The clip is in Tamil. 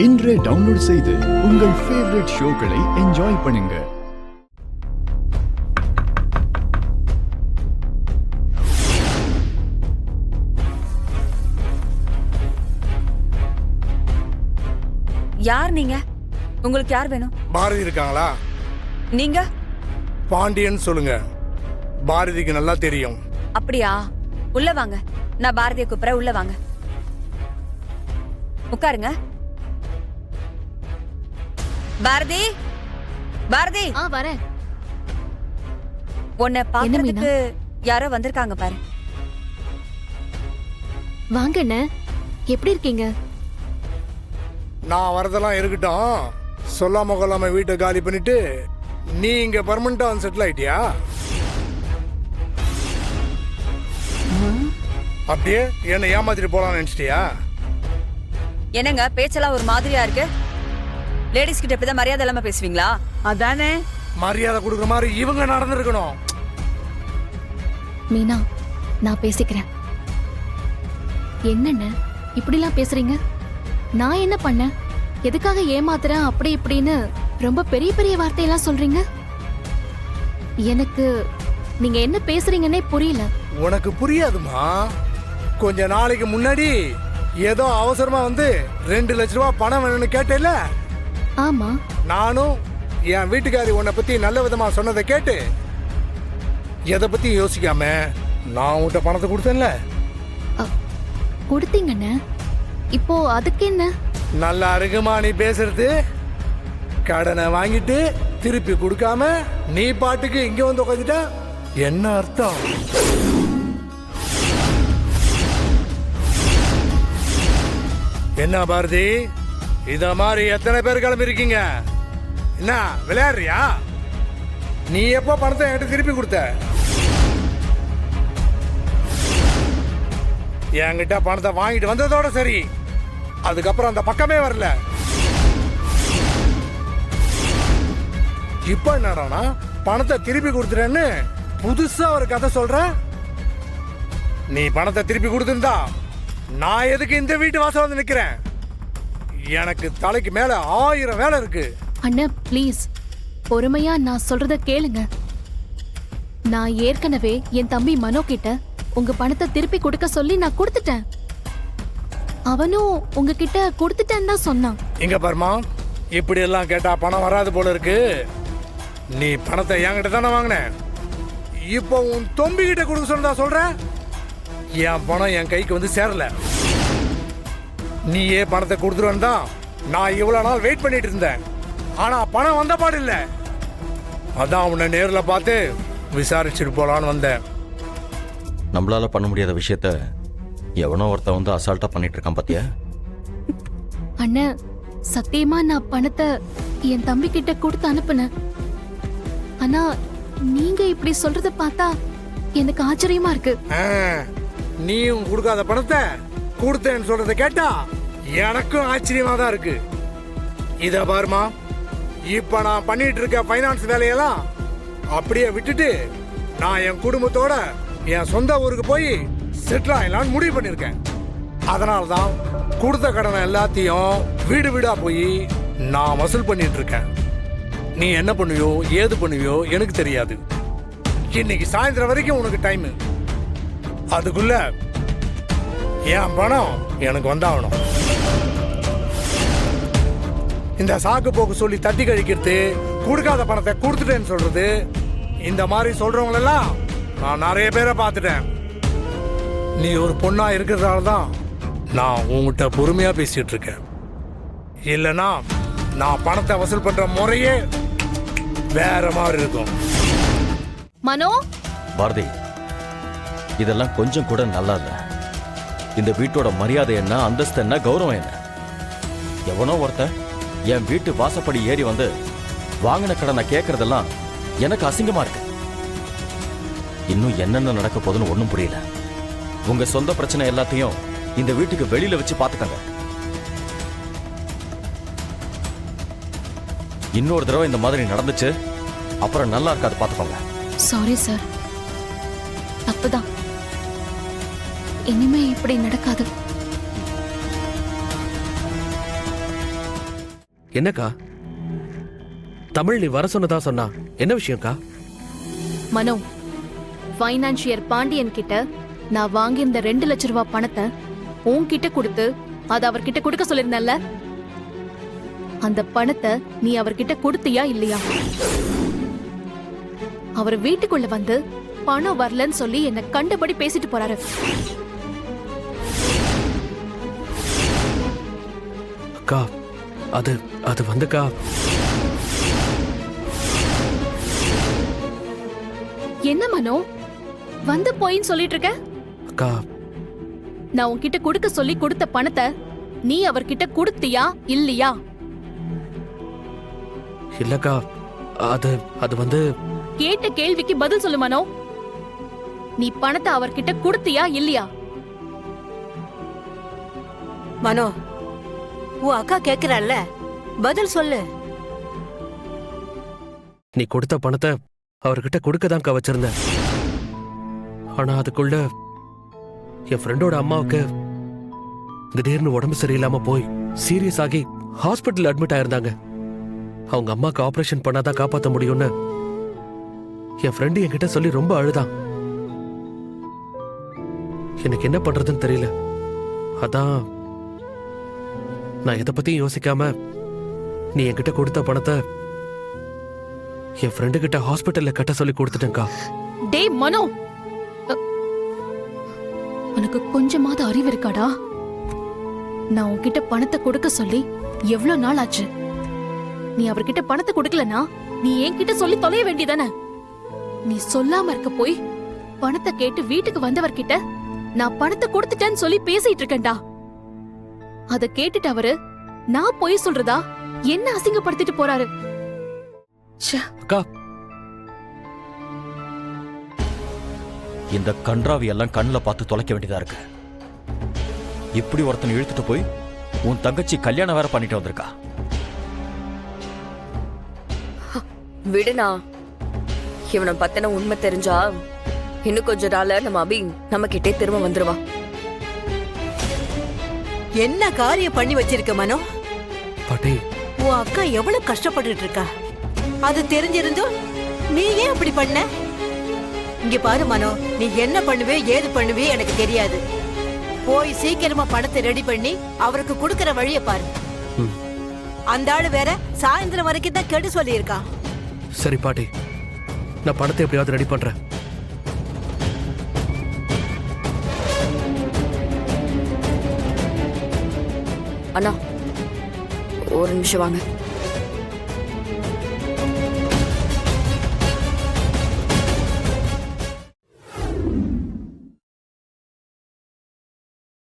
இன்றே டவுன்லோட் செய்து உங்கள் ஃபேவரட் ஷோக்களை என்ஜாய் பண்ணுங்க. யார் நீங்க? உங்களுக்கு யார் வேணும்? பாரதி இருக்காங்களா? நீங்க? பாண்டியன் சொல்லுங்க. பாரதிக்கு நல்லா தெரியும். அப்படியா? உள்ள வாங்க. நான் பாரதியை கூப்பிடுறேன், உள்ள வாங்க. உட்காருங்க. பாரதி, பாரதி. வரேன். உன்னை பாக்குறதுக்கு யாரோ வந்திருக்காங்க பாரு. வாங்க அண்ணே, எப்படி இருக்கீங்க? நான் வரதெல்லாம் இருக்கட்டும். சொல்லாம கொள்ளாம வீட்டை காலி பண்ணிட்டு நீ இங்க பர்மனண்டா வந்து செட்டில் ஆயிட்டியா? அப்படியே என்ன ஏமாத்திட்டு போலாம்னு நினைச்சிட்டியா? என்னங்க பேச்செல்லாம் ஒரு மாதிரியா இருக்கு? லேடிஸ் கிட்ட இப்படிதான் மரியாதை இல்லாம பேசுவீங்களா? அதானே மரியாதை கொடுக்குற மாதிரி இவங்க நடந்திருக்கணும். மீனா, நான் பேசிக்கிறேன். என்னண்ணே இப்படிலாம் பேசுறீங்க? நான் என்ன பண்ணேன்? எதுக்காக ஏமாத்துறேன் அப்படி இப்படின்னு ரொம்ப பெரிய பெரிய வார்த்தையெல்லாம் சொல்றீங்க. எனக்கு நீங்க என்ன பேசுறீங்கன்னே புரியல. உனக்கு புரியாதுமா. கொஞ்ச நாளைக்கு முன்னாடி ஏதோ அவசரமா வந்து 2 லட்ச ரூபாய் பணம் வேணும்னு கேட்டேல? ஆமா. நானும் என் வீட்டுக்காரி உன்னை பத்தி நல்ல விதமா சொன்னதை கேட்டு எதை பத்தி யோசிக்காம நான் உன்கிட்ட பணத்தை கொடுத்தேன்ல? கொடுத்தீங்கண்ணே. இப்போ அதுக்கு என்ன? நல்லா இருக்குமா நீ பேசுறது? கடனை வாங்கிட்டு திருப்பி கொடுக்காம நீ பாட்டுக்கு இங்க வந்து உட்காந்துட்ட என்ன அர்த்தம்? என்ன பாரதி, இத மாதிரி எத்தனை பேர் கிளம்பி இருக்கீங்க? என்ன விளையாடுறியா? நீ எப்போ பணத்தை என்கிட்ட திருப்பி கொடுத்த? என்கிட்ட பணத்தை வாங்கிட்டு வந்ததோட சரி, அதுக்கப்புறம் அந்த பக்கமே வரல. இப்ப என்னடானா பணத்தை திருப்பி கொடுத்துறேன்னு புதுசா ஒரு கதை சொல்ற? நீ பணத்தை திருப்பி கொடுத்திருந்தா நான் எதுக்கு இந்த வீட்டு வாசல் வந்து நிக்கிறேன்? எனக்கு தலைக்கு மேல 1000 வேலை இருக்கு. அண்ணா ப்ளீஸ், பொறுமையா நான் சொல்றத கேளுங்க. நான் ஏற்கனவே என் தம்பி மனோ கிட்ட உங்க பணத்தை திருப்பி கொடுக்க சொல்லி நான் கொடுத்துட்டேன். அவனும் உங்ககிட்ட கொடுத்துட்டேன்னு தான் சொன்னான். இங்க பாருமா, இப்படி எல்லாம் கேட்டா பணம் வராது போல இருக்கு. நீ பணத்தை என்கிட்ட தானே வாங்கின. இப்போ உன் தொம்பி கிட்ட கொடுக்க சொன்னதா சொல்ற? என் பணம் என் கைக்கு வந்து சேரல. நீயே பணத்தை கொடுத்துருவேன்னு தான் நான் இவ்வளவு நாள் வெயிட் பண்ணிட்டு இருந்தேன். ஆனா பணம் வந்த பாடு இல்ல. அதான் உன்னை நேர்ல பார்த்து விசாரிச்சுட்டு போலான்னு வந்தேன். நம்மளால பண்ண முடியாத விஷயத்த எவனோ ஒருத்த வந்து அசால்ட்டா பண்ணிட்டு இருக்கான் பாத்தியா? அண்ணா சத்தியமா நான் பணத்தை என் தம்பி கிட்ட கொடுத்து அனுப்புனேன். ஆனா நீங்க இப்படி சொல்றத பார்த்தா எனக்கு ஆச்சரியமா இருக்கு. நீயும் கொடுக்காத பணத்தை கொடுத்தேன்னு சொல்றத கேட்டா எனக்கும் ஆச்சரியமா தான் இருக்கு. இத பாருமா, இப்ப நான் பண்ணிட்டு இருக்க பைனான்ஸ் வேலையெல்லாம் அப்படியே விட்டுட்டு நான் என் குடும்பத்தோட என் சொந்த ஊருக்கு போய் செட்டில் ஆகலான்னு முடிவு பண்ணிருக்கேன். அதனாலதான் கொடுத்த கடனை எல்லாத்தையும் வீடு வீடா போய் நான் வசூல் பண்ணிட்டு இருக்கேன். நீ என்ன பண்ணுவியோ ஏது பண்ணுவியோ எனக்கு தெரியாது. இன்னைக்கு சாயந்தரம் வரைக்கும் உனக்கு டைம். அதுக்குள்ள என் பணம் எனக்கு வந்தாகணும். இந்த சாக்கு போக்கு சொல்லி தட்டி கழிக்கிறது, கொடுக்காத பணத்தை கொடுத்துட்டேன்னு சொல்றது, இந்த மாதிரி சொல்றவங்களெல்லாம் நான் நிறைய பேரை பார்த்துட்டேன். நீ ஒரு பொண்ணா இருக்கிறதால தான் நான் உங்ககிட்ட பொறுமையா பேசிட்டு இருக்கேன். இல்லைன்னா நான் பணத்தை வசூல் பண்ற முறையே வேற மாதிரி இருக்கும். மனோ, பாரதி, இதெல்லாம் கொஞ்சம் கூட நல்லா இல்ல. இந்த வீட்டோட மரியாதை என்ன, அந்தஸ்து என்ன, கௌரவம் என்ன? எவனோ ஒருத்த என் வீட்டு வாசப்படி ஏறி வந்து வாங்கின கடனை கேட்கறதெல்லாம் எனக்கு அசிங்கமா இருக்கு. இன்னும் என்னென்ன நடக்க போகுதுன்னு ஒண்ணும் புரியல. உங்க சொந்த பிரச்சனை எல்லாத்தையும் இந்த வீட்டுக்கு வெளியில வச்சு பாத்துக்கங்க. இன்னொரு தடவை இந்த மாதிரி நடந்துச்சு அப்புறம் நல்லா இருக்காது, பாத்துக்கோங்க. சாரி சார், தப்புதான். இனிமே இப்படி நடக்காது. என்னக்கா தமிழ் நீ வர சொன்னதா சொன்னா என்ன விஷயம்க்கா? மனோ, ஃபைனான்சியர் பாண்டியன் கிட்ட நான் வாங்கியிருந்த 2 லட்ச ரூபாய் பணத்தை உன்கிட்ட கொடுத்து அதை அவர்கிட்ட கொடுக்க சொல்லிருந்தேன்ல, அந்த பணத்தை நீ அவர்கிட்ட கொடுத்தியா இல்லையா? அவர் வீட்டுக்குள்ள வந்து பணம் வரலன்னு சொல்லி என்ன கண்டபடி பேசிட்டு போறாரு. அக்கா அது அது வந்துக்கா, என்ன மனோ வந்து போயின்னு சொல்லிட்டு இருக்க? அக்கா நான் உன்கிட்ட கொடுக்க சொல்லி கொடுத்த பணத்தை நீ அவர்கிட்ட கொடுத்தியா இல்லையா? இல்லக்கா அது அது வந்து கேட்ட கேள்விக்கு பதில் சொல்லு மனோ. நீ பணத்தை அவர்கிட்ட கொடுத்தியா இல்லையா? மனோ, உன் அக்கா கேக்குறாள்ல, பதில் சொல்லு. நீ கொடுத்த பணத்தை அவர்கிட்ட கொடுக்கதான்க்கா வச்சிருந்தேன். ஆனா அதுக்குள்ள என் ஃப்ரெண்டோட அம்மாவுக்கு திடீர்னு உடம்பு சரியில்லாம போய் சீரியஸ் ஆகி ஹாஸ்பிட்டல் அட்மிட் ஆயிருந்தாங்க. அவங்க அம்மாக்கு ஆபரேஷன் பண்ணாதான் காப்பாத்த முடியும்னு என் ஃப்ரெண்டு என்கிட்ட சொல்லி ரொம்ப அழுதான். எனக்கு என்ன பண்றதுன்னு தெரியல. அதான் நான் எதை பத்தியும் யோசிக்காம நீ என்கிட்ட கொடுத்த பணத்தை என் ஃப்ரெண்டு கிட்ட ஹாஸ்பிட்டல்ல கட்ட சொல்லி கொடுத்துட்டேன்க்கா. டேய் மனோ, உனக்கு கொஞ்சமாவது அறிவு இருக்காடா? நான் உன்கிட்ட பணத்தை கொடுக்க சொல்லி எவ்வளவு நாள் ஆச்சு? நீ அவர்கிட்ட பணத்தை கொடுக்கலனா நீ என்கிட்ட சொல்லி தொலைய வேண்டியதானே? நீ சொல்லாம இருக்க போய் பணத்தை கேட்டு வீட்டுக்கு வந்தவர்கிட்ட நான் பணத்தை கொடுத்துட்டேன்னு சொல்லி பேசிட்டு இருக்கேன்டா. அத கேட்டுட்டு அவரு நான் போய் சொல்றதா என்ன அசிங்கப்படுத்திட்டு போறாரு. ச்சே. அக்கா இந்த கன்றாவி எல்லாம் கண்ணுல பார்த்து தொலைக்க வேண்டியதா இருக்கு. இப்படி ஒருத்தனை இழுத்துட்டு போய் உன் தங்கச்சி கல்யாணம் வேற பண்ணிட்டு வந்திருக்கா. விடுனா, இவனை பத்தின உண்மை தெரிஞ்சா இன்னும் கொஞ்ச நாள்ல நம்ம அபி நம்ம கிட்டே திரும்ப வந்துருவா. என்ன காரியம் பண்ணி வச்சிருக்க மனோ? பாட்டி உன் அக்கா எவ்வளவு கஷ்டப்பட்டுட்டு இருக்கா, அது தெரிஞ்சிருந்தும் நீ ஏன் அப்படி பண்ண? இங்க பாரு மனோ, நீ என்ன பண்ணுவே ஏது பண்ணுவே எனக்கு தெரியாது. போய் சீக்கிரமா பணத்தை ரெடி பண்ணி அவருக்கு கொடுக்கற வழிய பாரு. அந்த ஆளு வேற சாயந்தரம் வரைக்கும் தான் கெடு சொல்லி இருக்கான். சரி பாட்டி, நான் பணத்தை எப்படியாவது ரெடி பண்றேன். அண்ணா ஒரு நிமிஷம் வாங்க.